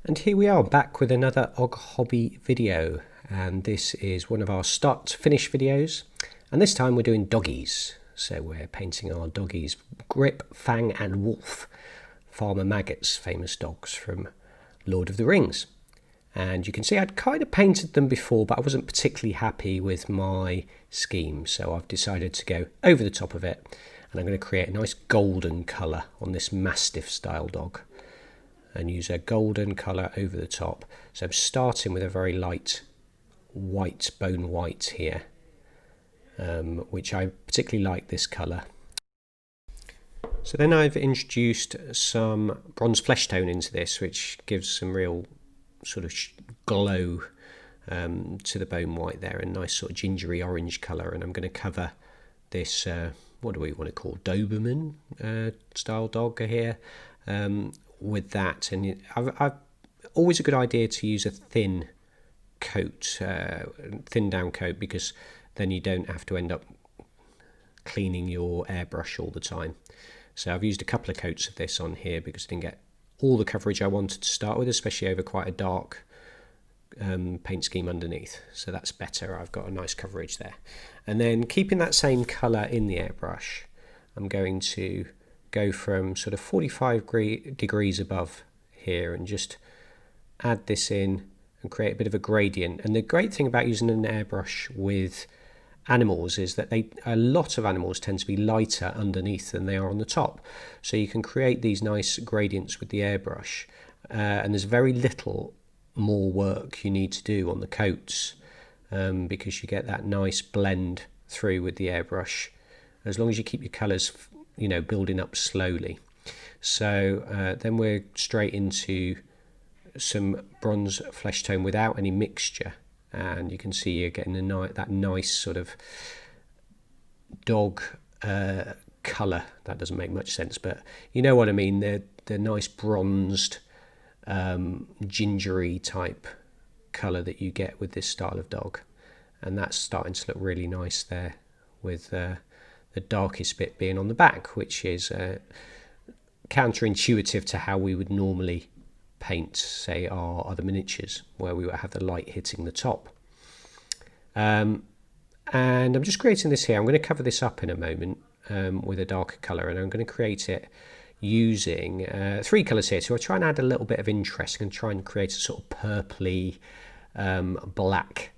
And here we are back with another OG Hobby video, and this is one of our start to finish videos, and this time we're doing doggies. So we're painting our doggies, Grip, Fang and Wolf, Farmer Maggot's famous dogs from Lord of the Rings. And you can see I'd kind of painted them before, but I wasn't particularly happy with my scheme, so I've decided to go over the top of it, and I'm going to create a nice golden colour on this Mastiff style dog and use a golden colour over the top. So I'm starting with a very light white, bone white here, which I particularly like this colour. So then I've introduced some bronze flesh tone into this, which gives some real sort of glow to the bone white there, a nice sort of gingery orange colour. And I'm going to cover this, what do we want to call, Doberman style dog here, with that. And I've always a good idea to use a thin coat, thin down coat, because then you don't have to end up cleaning your airbrush all the time. So I've used a couple of coats of this on here because I didn't get all the coverage I wanted to start with, especially over quite a dark paint scheme underneath. So that's better. I've got a nice coverage there. And then keeping that same colour in the airbrush, I'm going to go from sort of 45 degrees above here and just add this in and create a bit of a gradient. And the great thing about using an airbrush with animals is that a lot of animals tend to be lighter underneath than they are on the top, so you can create these nice gradients with the airbrush, and there's very little more work you need to do on the coats, because you get that nice blend through with the airbrush, as long as you keep your colours, building up slowly. So then we're straight into some bronze flesh tone without any mixture, and you can see you're getting that nice sort of dog colour. That doesn't make much sense, but you know what I mean. The nice bronzed gingery type colour that you get with this style of dog, and that's starting to look really nice there, with the darkest bit being on the back, which is counterintuitive to how we would normally paint, say, our other miniatures, where we would have the light hitting the top. And I'm just creating this here. I'm going to cover this up in a moment with a darker colour, and I'm going to create it using 3 colours here. So I'll try and add a little bit of interest. I'm going to try and create a sort of purpley black,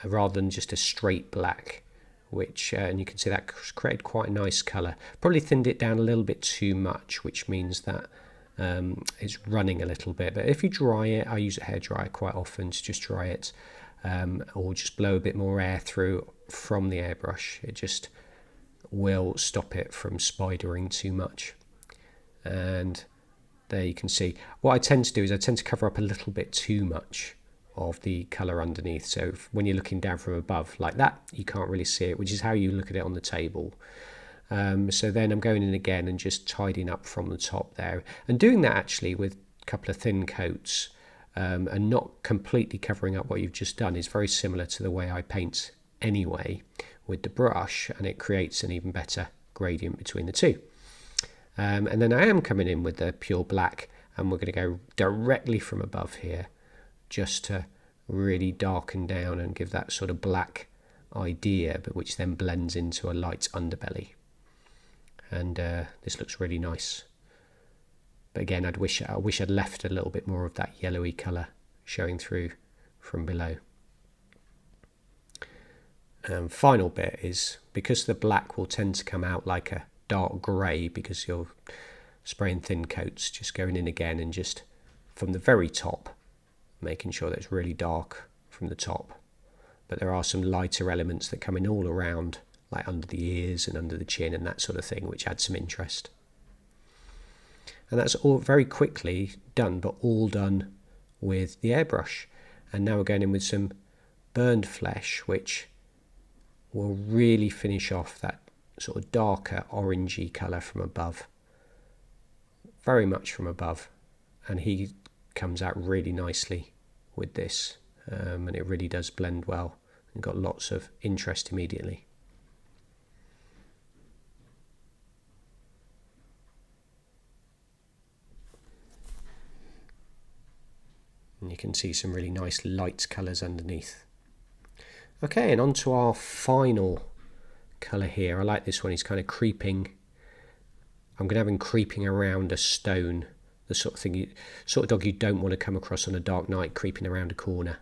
rather than just a straight black, which and you can see that created quite a nice colour. Probably thinned it down a little bit too much, which means that it's running a little bit. But if you dry it, I use a hairdryer quite often to just dry it, or just blow a bit more air through from the airbrush. It just will stop it from spidering too much. And there you can see what I tend to do is I tend to cover up a little bit too much of the colour underneath, so when you're looking down from above like that, you can't really see it, which is how you look at it on the table. So then I'm going in again and just tidying up from the top there, and doing that actually with a couple of thin coats, and not completely covering up what you've just done, is very similar to the way I paint anyway with the brush, and it creates an even better gradient between the two. And then I am coming in with the pure black, and we're going to go directly from above here, just to really darken down and give that sort of black idea, but which then blends into a light underbelly. And this looks really nice. But again, I wish I'd left a little bit more of that yellowy colour showing through from below. Final bit is, because the black will tend to come out like a dark grey because you're spraying thin coats, just going in again and just from the very top making sure that it's really dark from the top. But there are some lighter elements that come in all around, like under the ears and under the chin and that sort of thing, which adds some interest. And that's all very quickly done, but all done with the airbrush. And now we're going in with some burned flesh, which will really finish off that sort of darker orangey colour from above, very much from above. And he comes out really nicely with this, and it really does blend well and got lots of interest immediately. And you can see some really nice light colours underneath. Okay, and on to our final colour here. I like this one. He's kind of creeping. I'm going to have him creeping around a stone. The sort of thing, sort of dog you don't want to come across on a dark night, creeping around a corner.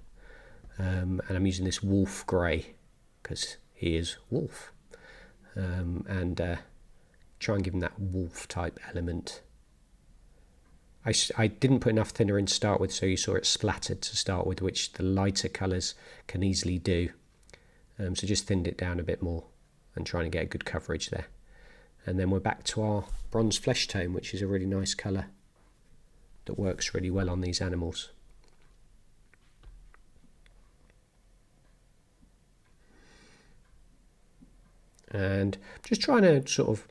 And I'm using this wolf grey because he is wolf. And try and give him that wolf type element. I didn't put enough thinner in to start with, so you saw it splattered to start with, which the lighter colours can easily do. So just thinned it down a bit more and trying to get a good coverage there. And then we're back to our bronze flesh tone, which is a really nice colour that works really well on these animals. And just trying to sort of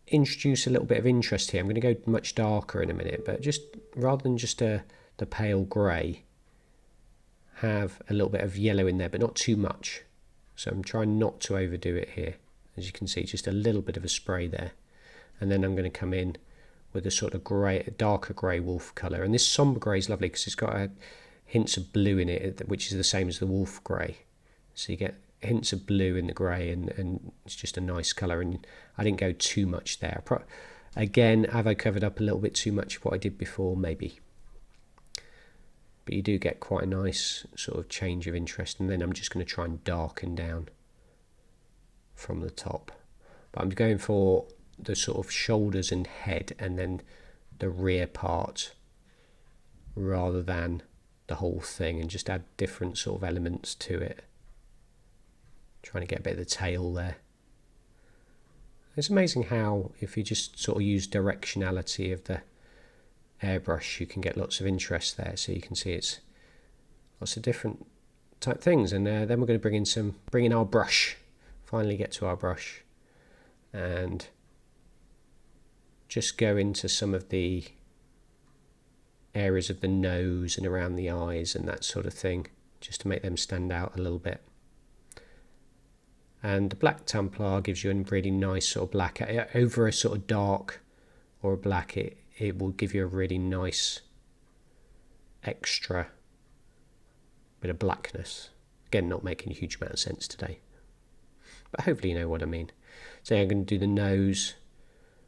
introduce a little bit of interest here. I'm going to go much darker in a minute, but just rather than just the pale grey, have a little bit of yellow in there, but not too much. So I'm trying not to overdo it here. As you can see, just a little bit of a spray there. And then I'm going to come in with a sort of grey, darker grey wolf colour. And this sombre grey is lovely because it's got hints of blue in it, which is the same as the wolf grey. So you get hints of blue in the grey, and it's just a nice colour. And I didn't go too much there. Again, have I covered up a little bit too much of what I did before? Maybe. But you do get quite a nice sort of change of interest. And then I'm just going to try and darken down from the top. But I'm going for the sort of shoulders and head and then the rear part rather than the whole thing, and just add different sort of elements to it. Trying to get a bit of the tail there. It's amazing how if you just sort of use directionality of the airbrush, you can get lots of interest there. So you can see it's lots of different type things. And then we're going to bring in our brush. Finally get to our brush and just go into some of the areas of the nose and around the eyes and that sort of thing, just to make them stand out a little bit. And the black Templar gives you a really nice sort of black over a sort of dark or a black. It will give you a really nice extra bit of blackness. Again, not making a huge amount of sense today, but hopefully you know what I mean. So I'm going to do the nose.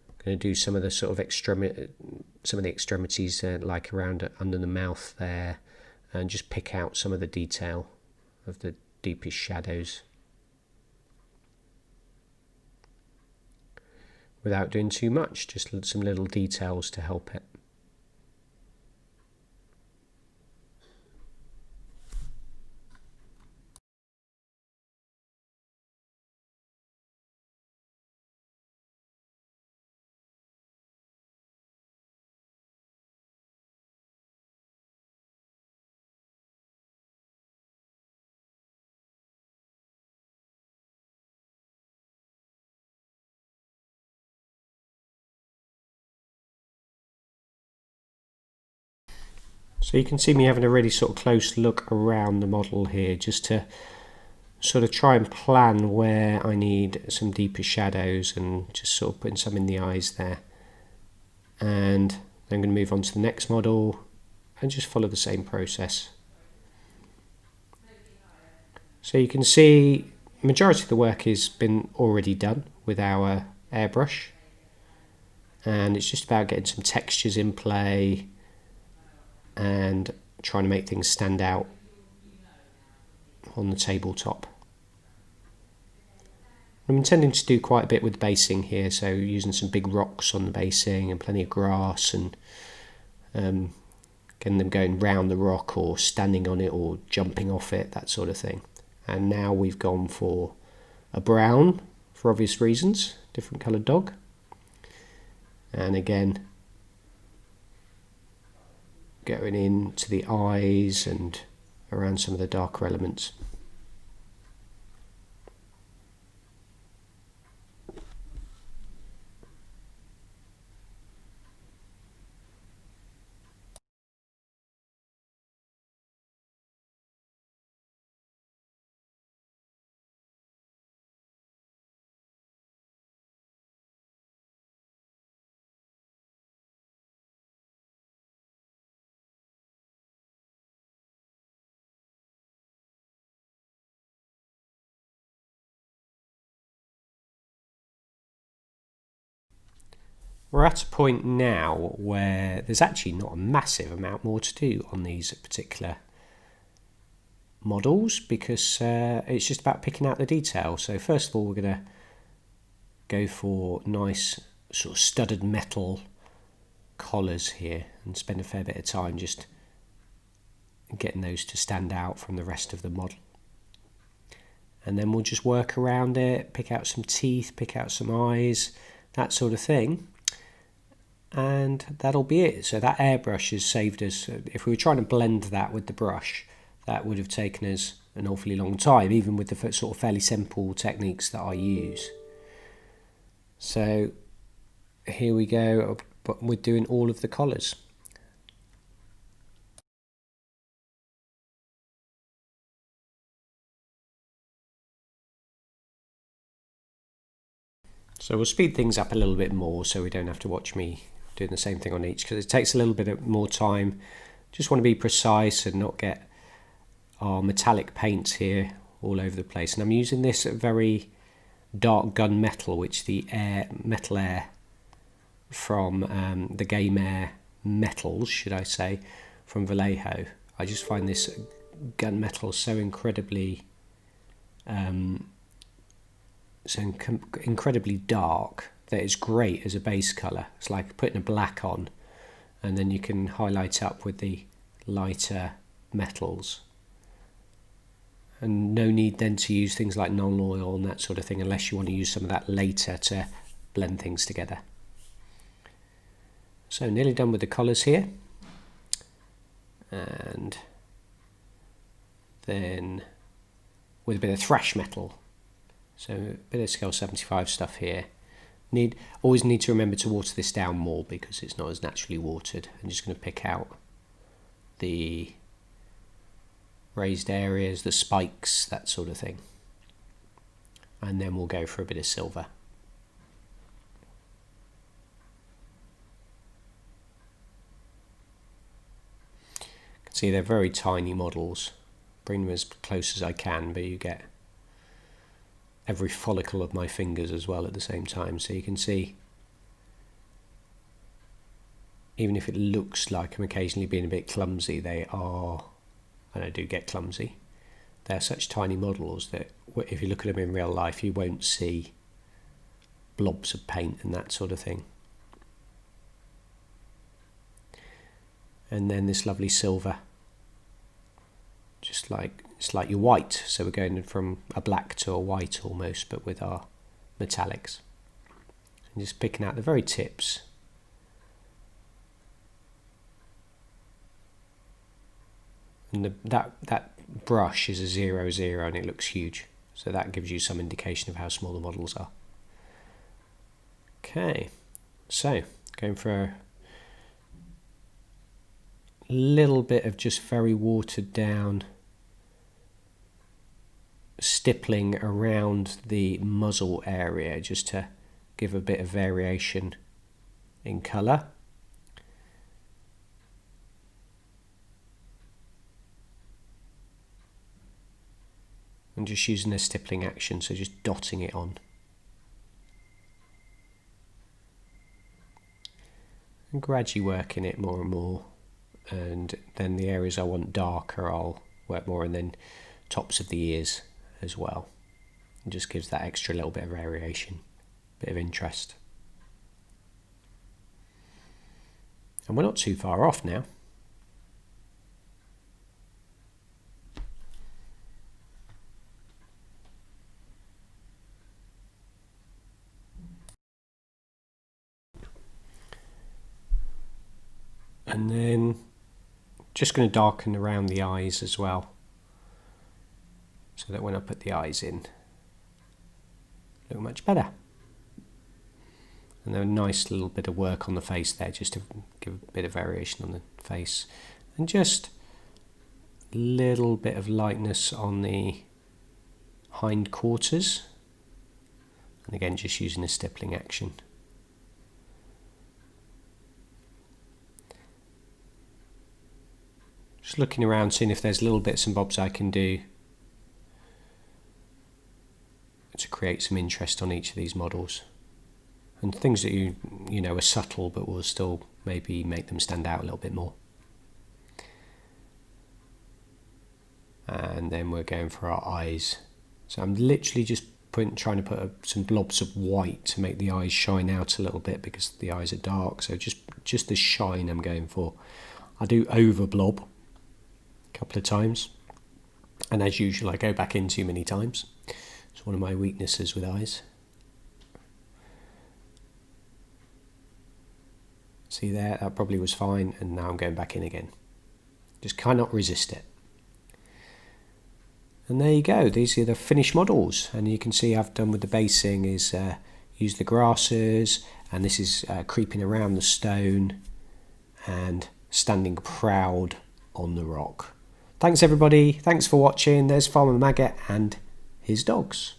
I'm going to do some of the sort of extremities, like around under the mouth there, and just pick out some of the detail of the deepest shadows without doing too much. Just some little details to help it. So you can see me having a really sort of close look around the model here, just to sort of try and plan where I need some deeper shadows, and just sort of putting some in the eyes there. And then I'm going to move on to the next model and just follow the same process. So you can see the majority of the work has been already done with our airbrush, and it's just about getting some textures in play and trying to make things stand out on the tabletop. I'm intending to do quite a bit with basing here, so using some big rocks on the basing and plenty of grass, and getting them going round the rock or standing on it or jumping off it, that sort of thing. And now we've gone for a brown for obvious reasons, different coloured dog. And again, going into the eyes and around some of the darker elements. We're at a point now where there's actually not a massive amount more to do on these particular models, because it's just about picking out the detail. So first of all, we're going to go for nice sort of studded metal collars here and spend a fair bit of time just getting those to stand out from the rest of the model. And then we'll just work around it, pick out some teeth, pick out some eyes, that sort of thing. And that'll be it. So that airbrush has saved us. If we were trying to blend that with the brush, that would have taken us an awfully long time, even with the sort of fairly simple techniques that I use. So here we go, but we're doing all of the collars. So we'll speed things up a little bit more so we don't have to watch me doing the same thing on each, because it takes a little bit more time. Just want to be precise and not get our metallic paints here all over the place. And I'm using this very dark gunmetal, which the metal air from the Game Air metals, should I say, from VELLEJO. I just find this gunmetal so incredibly incredibly dark that it's great as a base colour. It's like putting a black on, and then you can highlight up with the lighter metals. And no need then to use things like non-oil and that sort of thing, unless you want to use some of that later to blend things together. So nearly done with the colours here. And then with a bit of thrash metal. So a bit of scale 75 stuff here. Always need to remember to water this down more because it's not as naturally watered. I'm just going to pick out the raised areas, the spikes, that sort of thing. And then we'll go for a bit of silver. You can see they're very tiny models. Bring them as close as I can, but you get every follicle of my fingers as well at the same time, so you can see, even if it looks like I'm occasionally being a bit clumsy, they are, and I do get clumsy, they're such tiny models that if you look at them in real life you won't see blobs of paint and that sort of thing. And then this lovely silver, just like it's like your white, so we're going from a black to a white almost, but with our metallics. And just picking out the very tips. And that brush is a 0-0 and it looks huge, so that gives you some indication of how small the models are. Okay, so going for a little bit of just very watered down stippling around the muzzle area, just to give a bit of variation in colour. And just using a stippling action, so just dotting it on. And gradually working it more and more. And then the areas I want darker I'll work more, and then tops of the ears as well. It just gives that extra little bit of variation, bit of interest. And we're not too far off now. And then just going to darken around the eyes as well, so that when I put the eyes in, look much better. And then a nice little bit of work on the face there, just to give a bit of variation on the face. And just a little bit of lightness on the hind quarters. And again, just using a stippling action. Just looking around, seeing if there's little bits and bobs I can do to create some interest on each of these models. and things that you know are subtle but will still maybe make them stand out a little bit more. And then we're going for our eyes. So I'm literally just trying to put some blobs of white to make the eyes shine out a little bit because the eyes are dark. So just the shine I'm going for. I do over blob a couple of times, and as usual I go back in too many times. It's one of my weaknesses with eyes. See there, that probably was fine, and now I'm going back in again. Just cannot resist it. And there you go, these are the finished models, and you can see I've done with the basing is use the grasses, and this is creeping around the stone and standing proud on the rock. Thanks everybody, thanks for watching. There's Farmer Maggot and his dogs.